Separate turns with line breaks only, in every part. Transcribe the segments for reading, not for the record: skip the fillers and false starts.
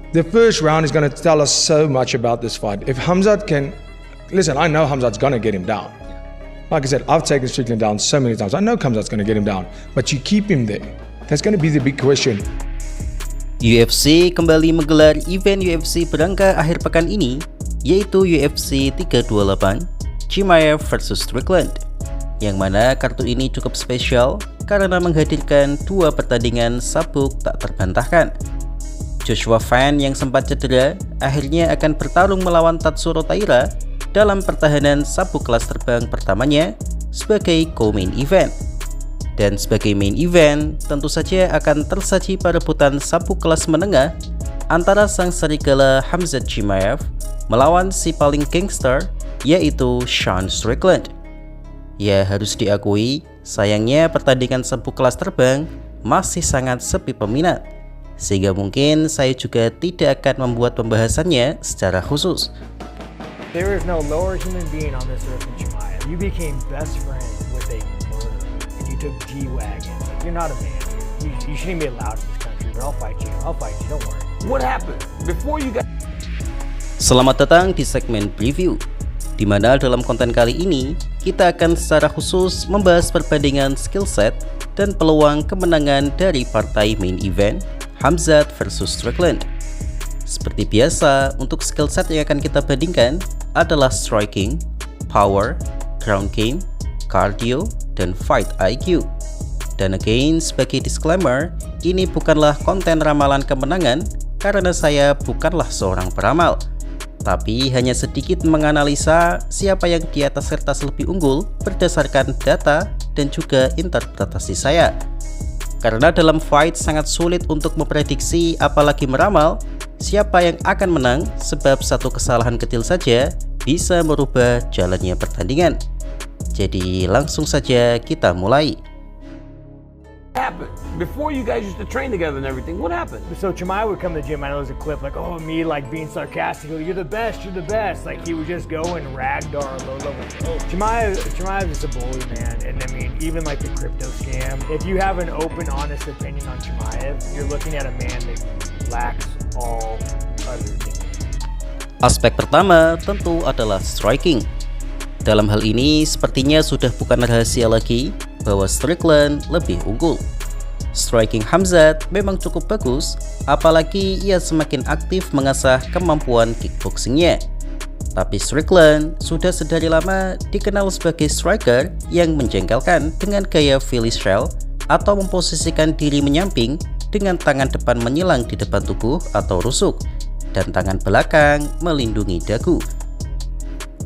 The first round is going to tell us so much about this fight. If Khamzat can... Listen, I know Khamzat's going to get him down. Like I said, I've taken Strickland down so many times. I know Khamzat's going to get him down. But you keep him there. That's going to be the big question.
UFC kembali menggelar event UFC berangka akhir pekan ini, yaitu UFC 328 Chimaev vs Strickland, yang mana kartu ini cukup spesial karena menghadirkan dua pertandingan sabuk tak terbantahkan. Joshua Fan yang sempat cedera akhirnya akan bertarung melawan Tatsuro Taira dalam pertahanan sabuk kelas terbang pertamanya sebagai co-main event. Dan sebagai main event, tentu saja akan tersaji perebutan sabuk kelas menengah antara sang serigala Khamzat Chimaev melawan si paling gangster, yaitu Sean Strickland. Ya, harus diakui, sayangnya pertandingan sabuk kelas terbang masih sangat sepi peminat, sehingga mungkin saya juga tidak akan membuat pembahasannya secara khusus.
There is no lower human being on this earth than Chimaev. You became best friend with a took G-Wagons. Like, you're not a man. You shouldn't be allowed in this country, but I'll fight you. Don't worry.
What happened? Before you got...
Selamat datang di segmen preview, di mana dalam konten kali ini kita akan secara khusus membahas perbandingan skill set dan peluang kemenangan dari partai main event Khamzat vs Strickland. Seperti biasa, untuk skill set yang akan kita bandingkan adalah striking, power, ground game, cardio, dan fight IQ. Dan again, sebagai disclaimer, ini bukanlah konten ramalan kemenangan karena saya bukanlah seorang peramal, tapi hanya sedikit menganalisa siapa yang di atas kertas lebih unggul berdasarkan data dan juga interpretasi saya. Karena dalam fight sangat sulit untuk memprediksi apalagi meramal siapa yang akan menang, sebab satu kesalahan kecil saja bisa merubah jalannya pertandingan. Jadi langsung saja kita mulai.
Happened before you guys used to train together and everything. What happened?
So Chimaev would come to the gym. I know there's a clip like, oh, me like being sarcastic. You're the best. Like he would just go and ragdoll low level. Chimaev is a bully, man. And I mean, even like the crypto scam. If you have an open, honest opinion on Chimaev, you're looking at a man that lacks all other things.
Aspek pertama tentu adalah striking. Dalam hal ini, sepertinya sudah bukan rahasia lagi bahwa Strickland lebih unggul. Striking Khamzat memang cukup bagus, apalagi ia semakin aktif mengasah kemampuan kickboxingnya. Tapi Strickland sudah sedari lama dikenal sebagai striker yang menjengkelkan dengan gaya Philly shell atau memposisikan diri menyamping dengan tangan depan menyilang di depan tubuh atau rusuk, dan tangan belakang melindungi dagu.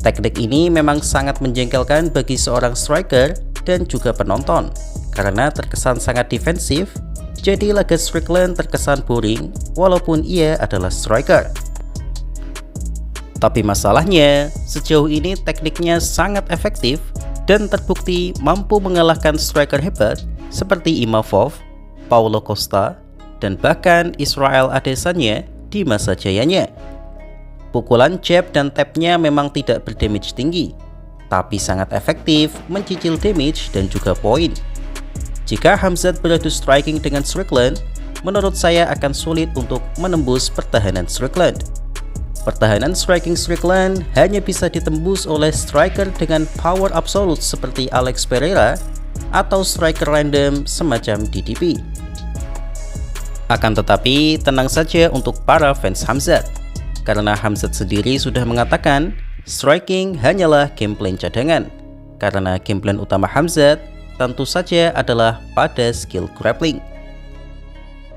Teknik ini memang sangat menjengkelkan bagi seorang striker dan juga penonton karena terkesan sangat defensif, jadi laga Strickland terkesan boring walaupun ia adalah striker. Tapi masalahnya, sejauh ini tekniknya sangat efektif dan terbukti mampu mengalahkan striker hebat seperti Imavov, Paulo Costa, dan bahkan Israel Adesanya di masa jayanya. Pukulan jab dan tapnya memang tidak berdamage tinggi, tapi sangat efektif mencicil damage dan juga poin. Jika Khamzat beradu striking dengan Strickland, menurut saya akan sulit untuk menembus pertahanan Strickland. Pertahanan striking Strickland hanya bisa ditembus oleh striker dengan power absolute seperti Alex Pereira atau striker random semacam DDP. Akan tetapi, tenang saja untuk para fans Khamzat, karena Khamzat sendiri sudah mengatakan striking hanyalah game plan cadangan, karena game plan utama Khamzat tentu saja adalah pada skill grappling.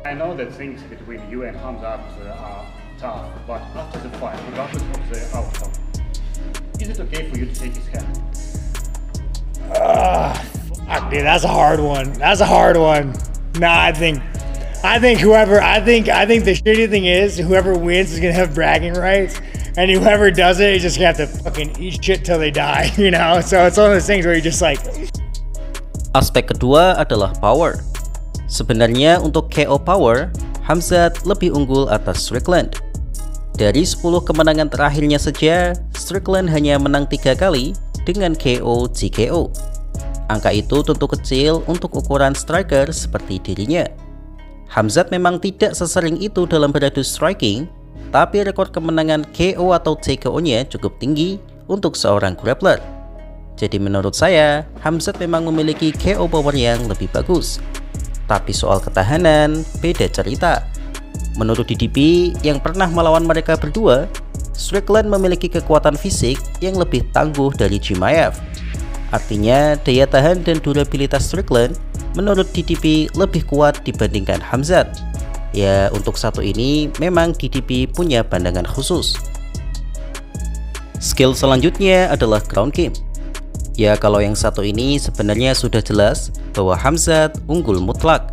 I know that things between you and Khamzat are tough, but after the fight, regardless of the outcome, is it okay for you to take his hand?
Dude, that's a hard one. Nah, I think the shitty thing is whoever wins is gonna have bragging rights, and whoever does it is just gonna have to fucking eat shit till they die, you know? So it's one of those things where you're just like...
Aspek kedua adalah power. Sebenarnya untuk KO power, Khamzat lebih unggul atas Strickland. Dari 10 kemenangan terakhirnya saja, Strickland hanya menang 3 kali dengan KO TKO. Angka itu tentu kecil untuk ukuran striker seperti dirinya. Khamzat memang tidak sesering itu dalam beradu striking, tapi rekor kemenangan KO atau TKO-nya cukup tinggi untuk seorang grappler. Jadi menurut saya, Khamzat memang memiliki KO power yang lebih bagus. Tapi soal ketahanan, beda cerita. Menurut DDP yang pernah melawan mereka berdua, Strickland memiliki kekuatan fisik yang lebih tangguh dari Chimaev. Artinya, daya tahan dan durabilitas Strickland menurut DDP lebih kuat dibandingkan Khamzat. Ya, untuk satu ini memang DDP punya pandangan khusus. Skill selanjutnya adalah ground game. Ya, kalau yang satu ini sebenarnya sudah jelas bahwa Khamzat unggul mutlak.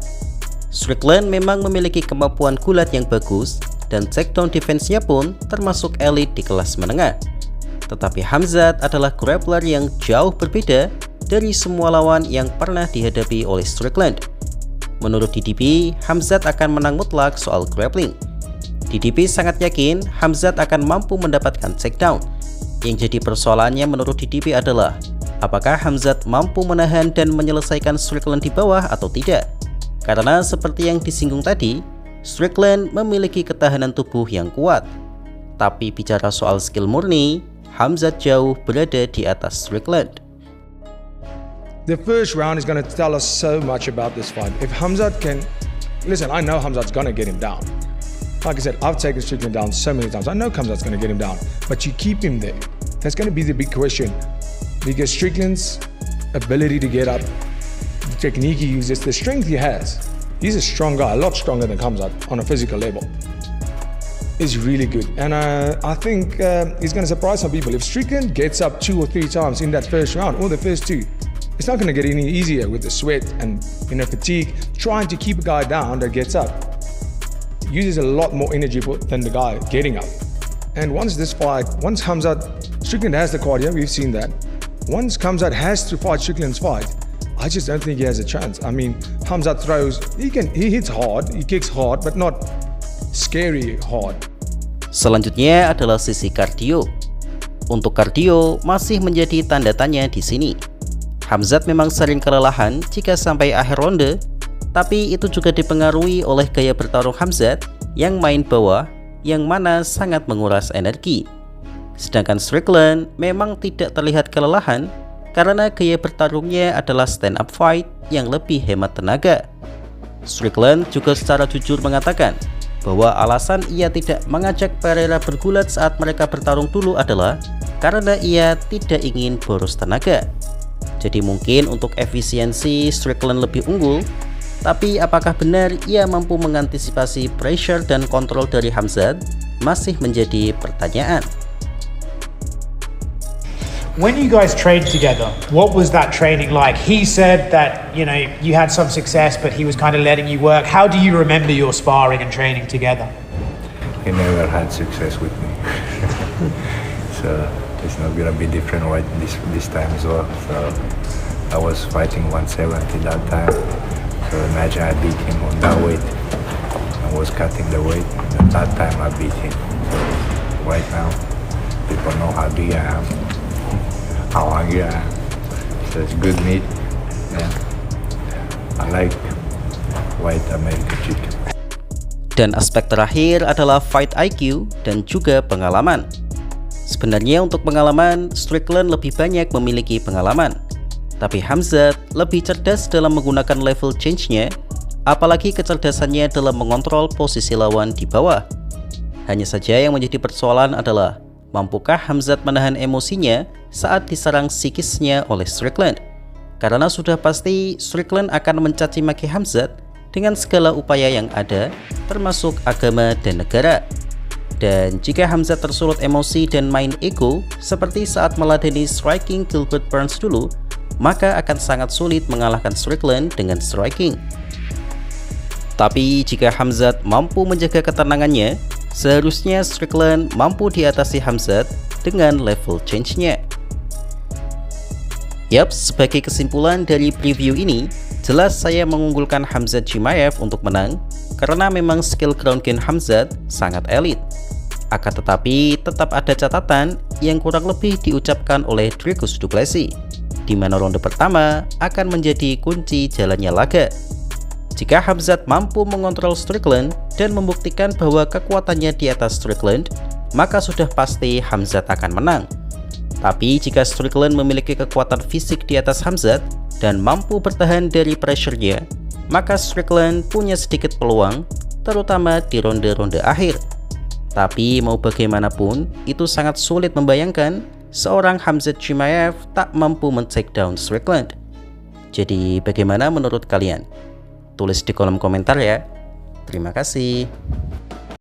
Strickland memang memiliki kemampuan gulat yang bagus dan takedown defense-nya pun termasuk elit di kelas menengah. Tetapi Khamzat adalah grappler yang jauh berbeda dari semua lawan yang pernah dihadapi oleh Strickland. Menurut DDP, Khamzat akan menang mutlak soal grappling. DDP sangat yakin Khamzat akan mampu mendapatkan takedown. Yang jadi persoalannya menurut DDP adalah apakah Khamzat mampu menahan dan menyelesaikan Strickland di bawah atau tidak? Karena seperti yang disinggung tadi, Strickland memiliki ketahanan tubuh yang kuat. Tapi bicara soal skill murni, Khamzat jauh berada di atas Strickland.
The first round is going to tell us so much about this fight. If Khamzat can... Listen, I know Khamzat's going to get him down. Like I said, I've taken Strickland down so many times. I know Khamzat's going to get him down. But you keep him there. That's going to be the big question. Because Strickland's ability to get up, the technique he uses, the strength he has, he's a strong guy, a lot stronger than Khamzat on a physical level. Is really good. And I think he's going to surprise some people. If Strickland gets up 2 or 3 times in that first round, or the first 2, it's not going to get any easier with the sweat and fatigue. Trying to keep a guy down that gets up uses a lot more energy than the guy getting up. And once Khamzat, Strickland has the cardio, we've seen that. Once Khamzat has to fight Strickland's fight, I just don't think he has a chance. I mean, Khamzat throws, he hits hard, he kicks hard, but not scary hard.
Selanjutnya adalah sisi kardio. Untuk kardio masih menjadi tanda tanya di sini. Khamzat memang sering kelelahan jika sampai akhir ronde, tapi itu juga dipengaruhi oleh gaya bertarung Khamzat yang main bawah, yang mana sangat menguras energi. Sedangkan Strickland memang tidak terlihat kelelahan karena gaya bertarungnya adalah stand up fight yang lebih hemat tenaga. Strickland juga secara jujur mengatakan bahwa alasan ia tidak mengajak Pereira bergulat saat mereka bertarung dulu adalah karena ia tidak ingin boros tenaga. Jadi mungkin untuk efisiensi Strickland lebih unggul, tapi apakah benar ia mampu mengantisipasi pressure dan kontrol dari Khamzat masih menjadi pertanyaan.
When you guys trained together, what was that training like? He said that, you know, you had some success, but he was kind of letting you work. How do you remember your sparring and training together?
He never had success with me. So it's not gonna be different right this time as well. So I was fighting 170 that time. So imagine I beat him on that weight. I was cutting the weight. At that time I beat him. So right now, people know how big I am. How hungry I am. So it's good meat. Yeah. I like white American chicken.
Dan aspek terakhir adalah fight IQ dan juga pengalaman. Sebenarnya untuk pengalaman, Strickland lebih banyak memiliki pengalaman. Tapi Khamzat lebih cerdas dalam menggunakan level change-nya, apalagi kecerdasannya dalam mengontrol posisi lawan di bawah. Hanya saja yang menjadi persoalan adalah mampukah Khamzat menahan emosinya saat diserang psikisnya oleh Strickland? Karena sudah pasti Strickland akan mencaci maki Khamzat dengan segala upaya yang ada, termasuk agama dan negara. Dan jika Khamzat tersulut emosi dan main ego, seperti saat meladeni striking Gilbert Burns dulu, maka akan sangat sulit mengalahkan Strickland dengan striking. Tapi jika Khamzat mampu menjaga ketenangannya, seharusnya Strickland mampu diatasi Khamzat dengan level change-nya. Yap, sebagai kesimpulan dari preview ini, jelas saya mengunggulkan Khamzat Chimaev untuk menang karena memang skill ground game Khamzat sangat elit. Akan tetapi tetap ada catatan yang kurang lebih diucapkan oleh Dricus du Plessis, di mana ronde pertama akan menjadi kunci jalannya laga. Jika Khamzat mampu mengontrol Strickland dan membuktikan bahwa kekuatannya di atas Strickland, maka sudah pasti Khamzat akan menang. Tapi jika Strickland memiliki kekuatan fisik di atas Khamzat dan mampu bertahan dari pressure-nya, maka Strickland punya sedikit peluang, terutama di ronde-ronde akhir. Tapi mau bagaimanapun, itu sangat sulit membayangkan seorang Khamzat Chimaev tak mampu men-take down Strickland. Jadi bagaimana menurut kalian? Tulis di kolom komentar ya. Terima kasih.